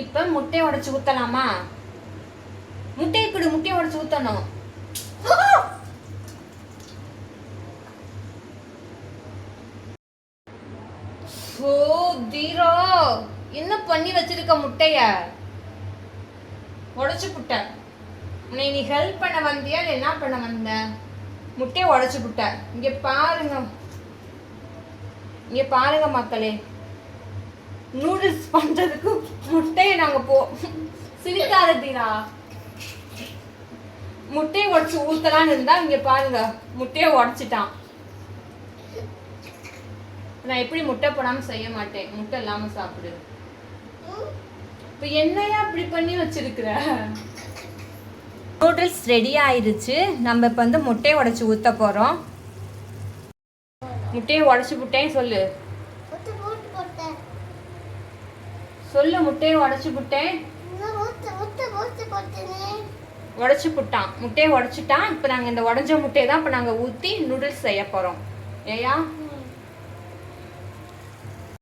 இப்ப முட்டையை உடைச்சு ஊத்தலாமா? முட்டையை கொடு, முட்டையை உடைச்சு ஊத்தணும். ஓ தீரோ, என்ன பண்ணி வச்சிருக்க முட்டைய? உடைச்சு புட்ட. உன்னை நீ ஹெல்ப் பண்ண வந்தியா இல்ல என்ன பண்ண வந்த? முட்டையை உடைச்சு புட்ட. இங்க பாருங்க, இங்க பாருங்க மக்களே, நூடுல்ஸ் பண்றதுக்கு முட்டையை நாங்க சிரிக்காத தீரா. முட்டையை உடைச்சு ஊத்தலான்னு இருந்தா இங்க பாருங்க, முட்டையை உடைச்சிட்டான். நான் எப்படி முட்டை போடாம செய்ய மாட்டேன், முட்டை இல்லாம சாப்பிடு. இப்ப என்னையா இப்படி பண்ணி வச்சிருக்கிற? நூடுல்ஸ் ரெடி ஆயிருச்சு. நம்ம இப்ப வந்து முட்டையை உடைச்சு ஊத்த போறோம். முட்டையை உடைச்சு புட்டேன் சொல்லு. சொல்லு, முட்டையை உடைச்சு புட்டேன். உடைச்சு புட்டான், முட்டையை உடைச்சிட்டான். இப்ப நாங்க இந்த உடைஞ்ச முட்டையை தான் இப்ப நாங்க ஊத்தி நூடுல்ஸ் செய்ய போறோம். ஏயா